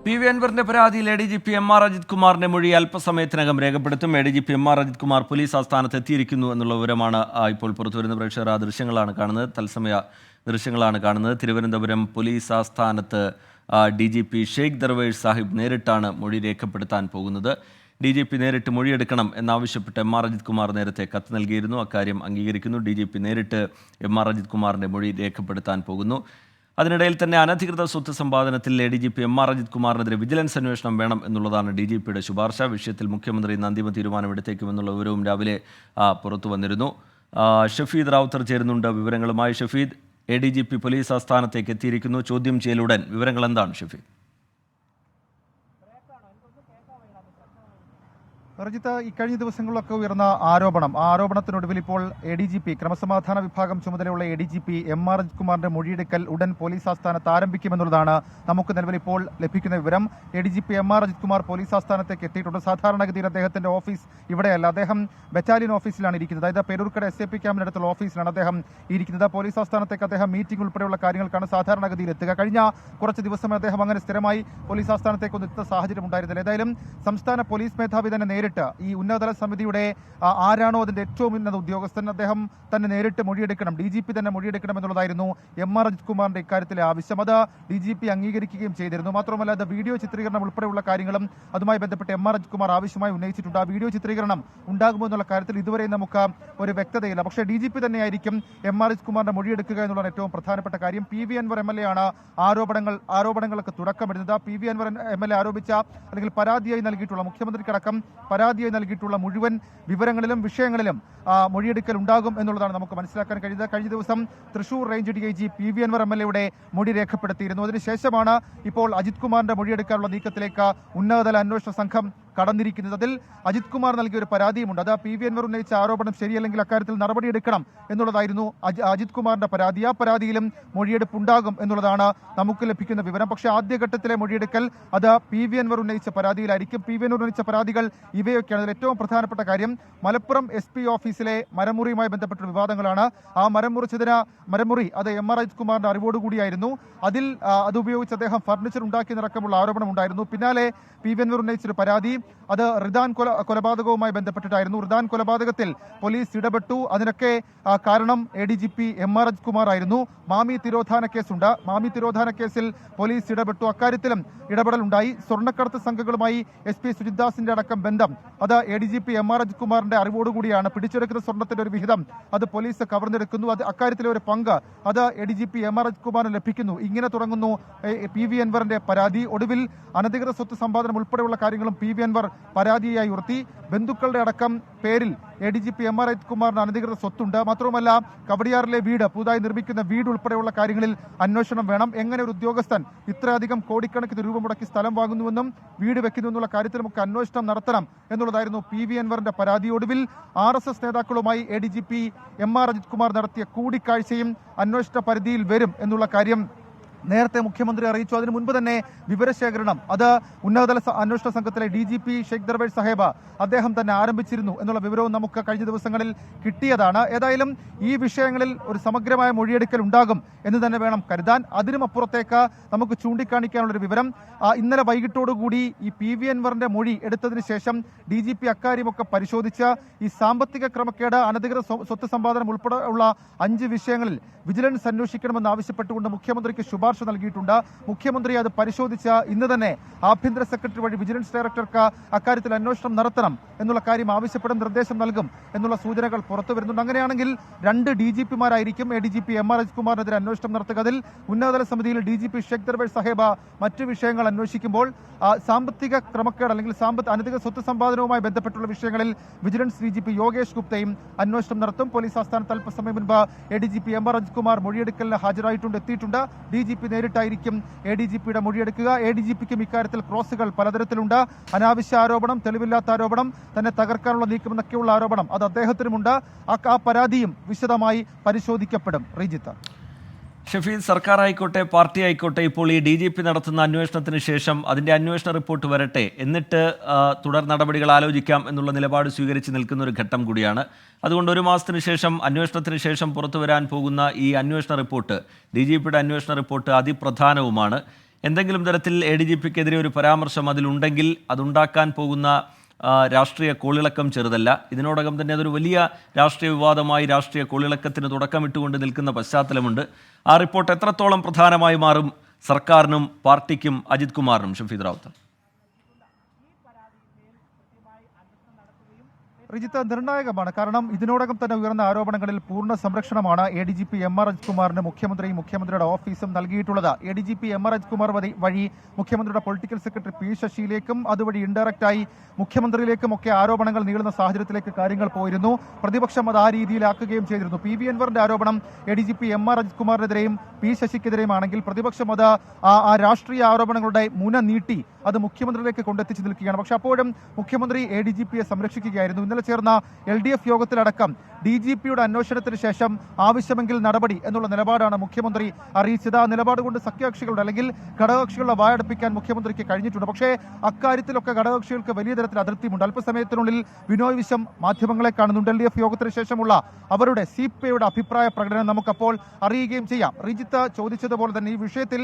P V അൻവറിന്റെ പരാതിയിൽ ADGP MR Ajith കുമാറിന്റെ മൊഴി അല്പസമയത്തിനകം രേഖപ്പെടുത്തും. ADGP MR Ajith Kumar police ആസ്ഥാനത്ത് എത്തിയിരിക്കുന്നു എന്നുള്ള വിവരമാണ് ഇപ്പോൾ പുറത്തുവരുന്ന. പ്രേക്ഷകർ ആ ദൃശ്യങ്ങളാണ് കാണുന്നത്, തത്സമയ ദൃശ്യങ്ങളാണ് കാണുന്നത്. തിരുവനന്തപുരം പോലീസ് ആസ്ഥാനത്ത് DGP ഷെയ്ഖ് ദർവേഷ് സാഹിബ് നേരിട്ടാണ് മൊഴി രേഖപ്പെടുത്താൻ പോകുന്നത്. DGP നേരിട്ട് മൊഴിയെടുക്കണം എന്നാവശ്യപ്പെട്ട് MR അജിത് കുമാർ നേരത്തെ കത്ത് നൽകിയിരുന്നു. അക്കാര്യം അംഗീകരിക്കുന്നു. DGP നേരിട്ട് MR അജിത് കുമാറിന്റെ മൊഴി രേഖപ്പെടുത്താൻ പോകുന്നു. അതിനിടയിൽ തന്നെ അനധികൃത സ്വത്ത് സമ്പാദനത്തിൽ ADGP MR അജിത് കുമാറിനെതിരെ വിജിലൻസ് അന്വേഷണം വേണം എന്നുള്ളതാണ് DGPയുടെ ശുപാർശ. വിഷയത്തിൽ മുഖ്യമന്ത്രി ഇന്ന് അന്തിമ തീരുമാനമെടുത്തേക്കുമെന്നുള്ള വിവരവും രാവിലെ പുറത്തു വന്നിരുന്നു. ഷഫീദ് റാവുത്തർ ചേരുന്നുണ്ട് വിവരങ്ങളുമായി. ഷഫീദ്, ADGP പോലീസ് ആസ്ഥാനത്തേക്ക് എത്തിയിരിക്കുന്നു. ചോദ്യം ചെയ്യലുടൻ വിവരങ്ങൾ എന്താണ് ഷഫീദ്? റജിത്ത്, ഇക്കഴിഞ്ഞ ദിവസങ്ങളിലൊക്കെ ഉയർന്ന ആരോപണത്തിനൊടുവിൽ ഇപ്പോൾ ADGP ക്രമസമാധാന വിഭാഗം ചുമതലയുള്ള ADGP MR അജിത് കുമാറിന്റെ മൊഴിയെടുക്കൽ ഉടൻ പോലീസ് ആസ്ഥാനത്ത് ആരംഭിക്കുമെന്നുള്ളതാണ് നമുക്ക് നിലവിൽ ഇപ്പോൾ ലഭിക്കുന്ന വിവരം. ADGP MR Ajith Kumar police ആസ്ഥാനത്തേക്ക് എത്തിയിട്ടുണ്ട്. സാധാരണഗതിയിൽ അദ്ദേഹത്തിന്റെ ഓഫീസ് ഇവിടെയല്ല, അദ്ദേഹം ബറ്റാലിയൻ ഓഫീസിലാണ് ഇരിക്കുന്നത്. അതായത് പേരൂർക്കട SAP ക്യാമ്പിനടുത്തുള്ള ഓഫീസിലാണ് അദ്ദേഹം ഇരിക്കുന്നത്. പോലീസ് ആസ്ഥാനത്തേക്ക് അദ്ദേഹം മീറ്റിംഗ് ഉൾപ്പെടെയുള്ള കാര്യങ്ങൾക്കാണ് സാധാരണഗതിയിൽ എത്തുക. കഴിഞ്ഞ കുറച്ച് ദിവസമായി അദ്ദേഹം അങ്ങനെ സ്ഥിരമായി പോലീസ് ആസ്ഥാനത്തേക്ക് ഒന്നും എത്തുന്ന സാഹചര്യം ഉണ്ടായിരുന്നില്ല. ഏതായാലും സംസ്ഥാന പോലീസ് മേധാവി തന്നെ നേരിട്ട് ഈ ഉന്നതതല സമിതിയുടെ ആരാണോ അതിന്റെ ഏറ്റവും ഉന്നത ഉദ്യോഗസ്ഥൻ, അദ്ദേഹം തന്നെ നേരിട്ട് മൊഴിയെടുക്കണം, DGP തന്നെ മൊഴിയെടുക്കണം എന്നുള്ളതായിരുന്നു MR അജിത് കുമാറിന്റെ ഇക്കാര്യത്തിലെ ആവശ്യം. അത് DGP അംഗീകരിക്കുകയും ചെയ്തിരുന്നു. മാത്രമല്ല, അത് വീഡിയോ ചിത്രീകരണം ഉൾപ്പെടെയുള്ള കാര്യങ്ങളും അതുമായി ബന്ധപ്പെട്ട് MR അജിത് കുമാർ ആവശ്യമായി ഉന്നയിച്ചിട്ടുണ്ട്. ആ വീഡിയോ ചിത്രീകരണം ഉണ്ടാകുമോ എന്നുള്ള കാര്യത്തിൽ ഇതുവരെ നമുക്ക് ഒരു വ്യക്തതയില്ല. പക്ഷേ DGP തന്നെയായിരിക്കും MR അജിത് കുമാറിന്റെ മൊഴിയെടുക്കുക എന്നുള്ളതാണ് ഏറ്റവും പ്രധാനപ്പെട്ട കാര്യം. PV അൻവർ MLA ആണ് ആരോപണങ്ങൾക്ക് തുടക്കമിടുന്നത്. PV അൻവർ MLA ആരോപിച്ച അല്ലെങ്കിൽ പരാതിയായി നൽകിയിട്ടുള്ള, മുഖ്യമന്ത്രിക്കടക്കം പരാതിയായി നൽകിയിട്ടുള്ള മുഴുവൻ വിവരങ്ങളിലും വിഷയങ്ങളിലും മൊഴിയെടുക്കൽ ഉണ്ടാകും എന്നുള്ളതാണ് നമുക്ക് മനസ്സിലാക്കാൻ കഴിയുന്നത്. കഴിഞ്ഞ ദിവസം Thrissur range DIG PV Anvar MLA മൊഴി രേഖപ്പെടുത്തിയിരുന്നു. അതിനുശേഷമാണ് ഇപ്പോൾ അജിത് കുമാറിന്റെ മൊഴിയെടുക്കാനുള്ള നീക്കത്തിലേക്ക് ഉന്നതതല അന്വേഷണ സംഘം കടന്നിരിക്കുന്നത്. അതിൽ അജിത് കുമാർ നൽകിയ ഒരു പരാതിയുമുണ്ട്. അത് PV അൻവർ ഉന്നയിച്ച ആരോപണം ശരിയല്ലെങ്കിൽ അക്കാര്യത്തിൽ നടപടിയെടുക്കണം എന്നുള്ളതായിരുന്നു അജിത് കുമാറിന്റെ പരാതി. ആ പരാതിയിലും മൊഴിയെടുപ്പ് ഉണ്ടാകും എന്നുള്ളതാണ് നമുക്ക് ലഭിക്കുന്ന വിവരം. പക്ഷേ ആദ്യഘട്ടത്തിലെ മൊഴിയെടുക്കൽ അത് PV അൻവർ ഉന്നയിച്ച പരാതിയിലായിരിക്കും. PV അൻവർ ഉന്നയിച്ച പരാതികൾ ഇവയൊക്കെയാണ്. അതിൽ ഏറ്റവും പ്രധാനപ്പെട്ട കാര്യം മലപ്പുറം SP ഓഫീസിലെ മരമുറിയുമായി ബന്ധപ്പെട്ട വിവാദങ്ങളാണ്. ആ മരമുറി അത് MR അജിത് കുമാറിന്റെ അറിവോടുകൂടിയായിരുന്നു. അതിൽ അത് ഉപയോഗിച്ച് അദ്ദേഹം ഫർണിച്ചർ ഉണ്ടാക്കിയെന്നടക്കമുള്ള ആരോപണം ഉണ്ടായിരുന്നു. പിന്നാലെ PV അൻവർ ഉന്നയിച്ചൊരു പരാതി അത് റിദാൻ കൊലപാതകവുമായി ബന്ധപ്പെട്ടിട്ടായിരുന്നു. റിദാൻ കൊലപാതകത്തിൽ പോലീസ് ഇടപെട്ടു. അതിനൊക്കെ കാരണം ADGP MR അജിത് കുമാർ ആയിരുന്നു. മാമി തിരോധാന കേസുണ്ട്. മാമി തിരോധാന കേസിൽ പോലീസ് ഇടപെട്ടു. അക്കാര്യത്തിലും ഇടപെടലുണ്ടായി. സ്വർണ്ണക്കടത്ത് സംഘങ്ങളുമായി SP സുജിത് ദാസിന്റെ അടക്കം ബന്ധം അത് ADGP MR അജിത് കുമാറിന്റെ അറിവോടുകൂടിയാണ്. പിടിച്ചെടുക്കുന്ന സ്വർണ്ണത്തിന്റെ ഒരു വിഹിതം അത് പോലീസ് കവർന്നെടുക്കുന്നു. അത് അക്കാര്യത്തിലെ ഒരു പങ്ക് അത് ADGP MR അജിത് കുമാറിന് ലഭിക്കുന്നു. ഇങ്ങനെ തുടങ്ങുന്നു PV അൻവറിന്റെ പരാതി. ഒടുവിൽ അനധികൃത സ്വത്ത് സമ്പാദനം ഉൾപ്പെടെയുള്ള കാര്യങ്ങളും PV അൻവർ പരാതിയായി ഉയർത്തി. ബന്ധുക്കളുടെ അടക്കം പേരിൽ ADGP MR അജിത് കുമാറിന് അനധികൃത സ്വത്തുണ്ട്. മാത്രവുമല്ല, കവടിയാറിലെ വീട്, പുതുതായി നിർമ്മിക്കുന്ന വീട് ഉൾപ്പെടെയുള്ള കാര്യങ്ങളിൽ അന്വേഷണം വേണം. എങ്ങനെ ഒരു ഉദ്യോഗസ്ഥൻ ഇത്രയധികം കോടിക്കണക്കിന് രൂപ മുടക്കി സ്ഥലം വാങ്ങുന്നുവെന്നും വീട് വെക്കുന്നു എന്നുള്ള കാര്യത്തിലുമൊക്കെ അന്വേഷണം നടത്തണം എന്നുള്ളതായിരുന്നു PV അൻവറിന്റെ പരാതി. ഒടുവിൽ RSS നേതാക്കളുമായി ADGP MR അജിത് കുമാർ നടത്തിയ കൂടിക്കാഴ്ചയും അന്വേഷണ പരിധിയിൽ വരും എന്നുള്ള കാര്യം നേരത്തെ മുഖ്യമന്ത്രി അറിയിച്ചു. അതിനു മുൻപ് തന്നെ വിവരശേഖരണം അത് ഉന്നതതല അന്വേഷണ സംഘത്തിലെ DGP ഷെയ്ഖ് ദർവേഷ് സാഹിബ് അദ്ദേഹം തന്നെ ആരംഭിച്ചിരുന്നു എന്നുള്ള വിവരവും നമുക്ക് കഴിഞ്ഞ ദിവസങ്ങളിൽ കിട്ടിയതാണ്. ഏതായാലും ഈ വിഷയങ്ങളിൽ ഒരു സമഗ്രമായ മൊഴിയെടുക്കൽ ഉണ്ടാകും എന്ന് തന്നെ വേണം കരുതാൻ. അതിനും അപ്പുറത്തേക്ക് നമുക്ക് ചൂണ്ടിക്കാണിക്കാനുള്ളൊരു വിവരം, ഇന്നലെ വൈകിട്ടോടുകൂടി ഈ PV അൻവറിന്റെ മൊഴി എടുത്തതിന് ശേഷം DGP അക്കാര്യമൊക്കെ പരിശോധിച്ച് ഈ സാമ്പത്തിക ക്രമക്കേട്, അനധികൃത സ്വത്ത് സമ്പാദനം ഉൾപ്പെടെ ഉള്ള 5 വിഷയങ്ങളിൽ വിജിലൻസ് അന്വേഷിക്കണമെന്ന് ആവശ്യപ്പെട്ടുകൊണ്ട് മുഖ്യമന്ത്രിക്ക് ശുപാർശ നൽകിയിട്ടുണ്ട്. മുഖ്യമന്ത്രി അത് പരിശോധിച്ച് ഇന്ന് തന്നെ ആഭ്യന്തര സെക്രട്ടറി വഴി വിജിലൻസ് ഡയറക്ടർക്ക് അക്കാര്യത്തിൽ അന്വേഷണം നടത്തണം എന്നുള്ള കാര്യം ആവശ്യപ്പെടും, നിർദ്ദേശം നൽകും എന്നുള്ള സൂചനകൾ പുറത്തു വരുന്നുണ്ട്. അങ്ങനെയാണെങ്കിൽ 2 DGPമാരായിരിക്കും ADGP MR അജിത് കുമാറിനെതിരെ അന്വേഷണം നടത്തുക. അതിൽ ഉന്നതതല സമിതിയിൽ DGP ഷെയ്ഖ് ദർവേഷ് സാഹിബ് മറ്റു വിഷയങ്ങൾ അന്വേഷിക്കുമ്പോൾ സാമ്പത്തിക ക്രമക്കേട് അല്ലെങ്കിൽ അനധികൃത സ്വത്ത് സമ്പാദനവുമായി ബന്ധപ്പെട്ടുള്ള വിഷയങ്ങളിൽ വിജിലൻസ് DGP യോഗേഷ് ഗുപ്തയും അന്വേഷണം നടത്തും. പോലീസ് ആസ്ഥാനത്ത് അല്പസമയം മുൻപ് ADGP MR അജിത് കുമാർ മൊഴിയെടുക്കലിന് എത്തിയിട്ടുണ്ട്. DGP നേരിട്ടായിരിക്കും ADGPയുടെ മൊഴിയെടുക്കുക. ADGPക്കും ഇക്കാര്യത്തിൽ ക്രോസുകൾ പലതരത്തിലുണ്ട്. അനാവശ്യ ആരോപണം, തെളിവില്ലാത്ത ആരോപണം, തന്നെ തകർക്കാനുള്ള നീക്കം എന്നൊക്കെയുള്ള ആരോപണം അത് അദ്ദേഹത്തിനുമുണ്ട്. ആ പരാതിയും വിശദമായി പരിശോധിക്കപ്പെടും. റീജിത്ത്, ഷഫീദ്, സർക്കാർ ആയിക്കോട്ടെ പാർട്ടി ആയിക്കോട്ടെ ഇപ്പോൾ ഈ DGP നടത്തുന്ന അന്വേഷണത്തിന് ശേഷം അതിൻ്റെ അന്വേഷണ റിപ്പോർട്ട് വരട്ടെ, എന്നിട്ട് തുടർ നടപടികൾ ആലോചിക്കാം എന്നുള്ള നിലപാട് സ്വീകരിച്ച് നിൽക്കുന്ന ഒരു ഘട്ടം കൂടിയാണ്. അതുകൊണ്ട് 1 മാസത്തിന് ശേഷം അന്വേഷണത്തിന് ശേഷം പുറത്തു വരാൻ പോകുന്ന ഈ അന്വേഷണ റിപ്പോർട്ട്, DGPയുടെ അന്വേഷണ റിപ്പോർട്ട് അതിപ്രധാനവുമാണ്. എന്തെങ്കിലും തരത്തിൽ ADGPക്കെതിരെ ഒരു പരാമർശം അതിലുണ്ടെങ്കിൽ അതുണ്ടാക്കാൻ പോകുന്ന രാഷ്ട്രീയ കോളിളക്കം ചെറുതല്ല. ഇതിനോടകം തന്നെ അതൊരു വലിയ രാഷ്ട്രീയ വിവാദമായി രാഷ്ട്രീയ കോളിളക്കത്തിന് തുടക്കമിട്ടുകൊണ്ട് നിൽക്കുന്ന പശ്ചാത്തലമുണ്ട്. ആ റിപ്പോർട്ട് എത്രത്തോളം പ്രധാനമായി മാറും സർക്കാരിനും പാർട്ടിക്കും അജിത് കുമാറിനും? ഷഫീദ് റാവുത്തർ. റിജിത്ത്, നിർണായകമാണ്. കാരണം ഇതിനോടകം തന്നെ ഉയർന്ന ആരോപണങ്ങളിൽ പൂർണ്ണ സംരക്ഷണമാണ് ADGP MR അജിത് കുമാറിന് മുഖ്യമന്ത്രിയും മുഖ്യമന്ത്രിയുടെ ഓഫീസും നൽകിയിട്ടുള്ളത്. ADGP MR അജിത് കുമാർ വഴി മുഖ്യമന്ത്രിയുടെ പൊളിറ്റിക്കൽ സെക്രട്ടറി P ശശിയിലേക്കും അതുവഴി ഇൻഡയറക്റ്റായി മുഖ്യമന്ത്രിയിലേക്കും ഒക്കെ ആരോപണങ്ങൾ നീളുന്ന സാഹചര്യത്തിലേക്ക് കാര്യങ്ങൾ പോയിരുന്നു. പ്രതിപക്ഷം അത് ആ രീതിയിലാക്കുകയും ചെയ്തിരുന്നു. PV അൻവറിന്റെ ആരോപണം ADGP MR അജിത് കുമാറിനെതിരെയും P ശശിക്കെതിരെയുമാണെങ്കിൽ പ്രതിപക്ഷം അത് ആ രാഷ്ട്രീയ ആരോപണങ്ങളുടെ മുന നീട്ടി അത് മുഖ്യമന്ത്രിയിലേക്ക് കൊണ്ടെത്തിച്ചു നിൽക്കുകയാണ്. പക്ഷെ അപ്പോഴും മുഖ്യമന്ത്രി ADGPയെ സംരക്ഷിക്കുകയായിരുന്നു. ഇന്നലെ ചേർന്ന LDF യോഗത്തിലടക്കം DGPയുടെ അന്വേഷണത്തിന് ശേഷം ആവശ്യമെങ്കിൽ നടപടി എന്നുള്ള നിലപാടാണ് മുഖ്യമന്ത്രി അറിയിച്ചത്. ആ നിലപാട് കൊണ്ട് സഖ്യകക്ഷികളുടെ അല്ലെങ്കിൽ ഘടകകക്ഷികളുടെ വായടപ്പിക്കാൻ മുഖ്യമന്ത്രിക്ക് കഴിഞ്ഞിട്ടുണ്ട്. പക്ഷേ അക്കാര്യത്തിലൊക്കെ ഘടകകക്ഷികൾക്ക് വലിയ തരത്തിൽ അതിർത്തിയുണ്ട്. അല്പസമയത്തിനുള്ളിൽ ബിനോയ് വിശ്വം മാധ്യമങ്ങളെ കാണുന്നുണ്ട്. LDF യോഗത്തിന് ശേഷമുള്ള അവരുടെ CPIയുടെ അഭിപ്രായ പ്രകടനം നമുക്കപ്പോൾ അറിയുകയും ചെയ്യാം. റിജിത്ത് ചോദിച്ചതുപോലെ തന്നെ ഈ വിഷയത്തിൽ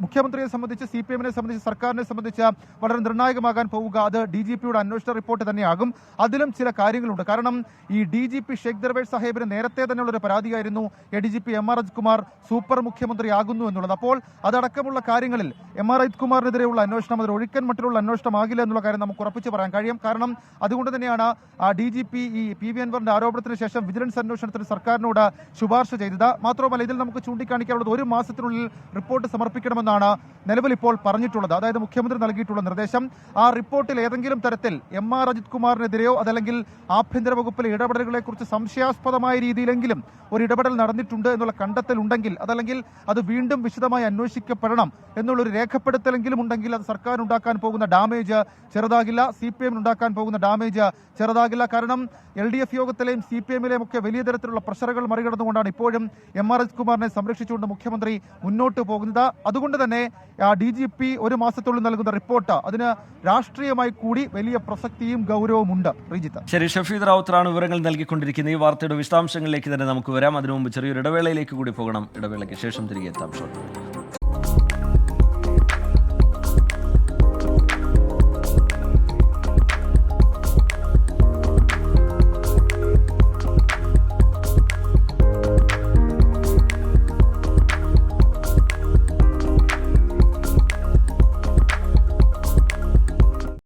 മുഖ്യമന്ത്രിയെ സംബന്ധിച്ച് CPMനെ സംബന്ധിച്ച് സർക്കാരിനെ സംബന്ധിച്ച് വളരെ നിർണായകമാകാൻ പോവുക അത് DGPയുടെ അന്വേഷണ റിപ്പോർട്ട് തന്നെയാകും. അതിലും ചില കാര്യങ്ങളുണ്ട്. കാരണം ഈ DGP ഷെയ്ഖ് ദർവേഷ് സാഹിബിന് നേരത്തെ തന്നെയുള്ളൊരു പരാതിയായിരുന്നു ADGP MR Ajith Kumar super മുഖ്യമന്ത്രി ആകുന്നു എന്നുള്ളത്. അപ്പോൾ അതടക്കമുള്ള കാര്യങ്ങളിൽ MR അജിത് കുമാറിനെതിരെയുള്ള അന്വേഷണം അതൊരു ഒഴുക്കൻ മട്ടിലുള്ള അന്വേഷണമാകില്ല എന്നുള്ള കാര്യം നമുക്ക് ഉറപ്പിച്ച് പറയാൻ കഴിയും. കാരണം അതുകൊണ്ട് തന്നെയാണ് DGP ഈ PV അൻവറിന്റെ ആരോപണത്തിന് ശേഷം വിജിലൻസ് അന്വേഷണത്തിന് സർക്കാരിനോട് ശുപാർശ ചെയ്തത്. മാത്രമല്ല ഇതിൽ നമുക്ക് ചൂണ്ടിക്കാണിക്കാനുള്ളത് 1 മാസത്തിനുള്ളിൽ റിപ്പോർട്ട് സമർപ്പിക്കണമെന്നാണ് നിലവിൽ ഇപ്പോൾ പറഞ്ഞിട്ടുള്ളത്. അതായത് മുഖ്യമന്ത്രി നൽകിയിട്ടുള്ള നിർദ്ദേശം. ആ റിപ്പോർട്ടിൽ ഏതെങ്കിലും തരത്തിൽ MR അജിത് കുമാറിനെതിരെയോ അതല്ലെങ്കിൽ ആഭ്യന്തര വകുപ്പിലെ ഇടപെടലുകളെ കുറിച്ച് സംശയാസ്പദമായ രീതിയിലെങ്കിലും ഒരു ഇടപെടൽ നടന്നിട്ടുണ്ട് എന്നുള്ള കണ്ടെത്തൽ ഉണ്ടെങ്കിൽ അതല്ലെങ്കിൽ അത് വീണ്ടും വിശദമായി അന്വേഷിക്കപ്പെടണം എന്നുള്ളൊരു രേഖപ്പെടുത്തലെങ്കിലും ഉണ്ടെങ്കിൽ അത് സർക്കാർ ഉണ്ടാക്കാൻ പോകുന്ന ഡാമേജ് ചെറുതാകില്ല. CPM ഉണ്ടാക്കാൻ പോകുന്ന ഡാമേജ് ചെറുതാകില്ല. കാരണം LDF യോഗത്തിലെയും CPMലെയും ഒക്കെ വലിയ തരത്തിലുള്ള പ്രഷറുകൾ മറികടന്നുകൊണ്ടാണ് ഇപ്പോഴും MR അജിത് കുമാറിനെ സംരക്ഷിച്ചുകൊണ്ട് മുഖ്യമന്ത്രി മുന്നോട്ട് പോകുന്നത്. അതുകൊണ്ട് തന്നെ DGP 1 മാസത്തുള്ളിൽ നൽകുന്ന റിപ്പോർട്ട് അതിന് രാഷ്ട്രീയമായി കൂടി വലിയ പ്രസക്തിയും ഗൗരവവും ഉണ്ട്. റിജിത്ത്. ശരി, ഷഫീദ് റാവുത്തറാണ് വിവരങ്ങൾ നൽകിക്കൊണ്ടിരിക്കുന്നത്. ഈ വാർത്തയുടെ വിശദാംശങ്ങളിലേക്ക് തന്നെ നമുക്ക് വരാം. അതിനു മുമ്പ് ചെറിയൊരു ഇടവേളയിലേക്ക് കൂടി പോകണം. ഇടവേളയ്ക്ക് ശേഷം തിരികെ എത്താം.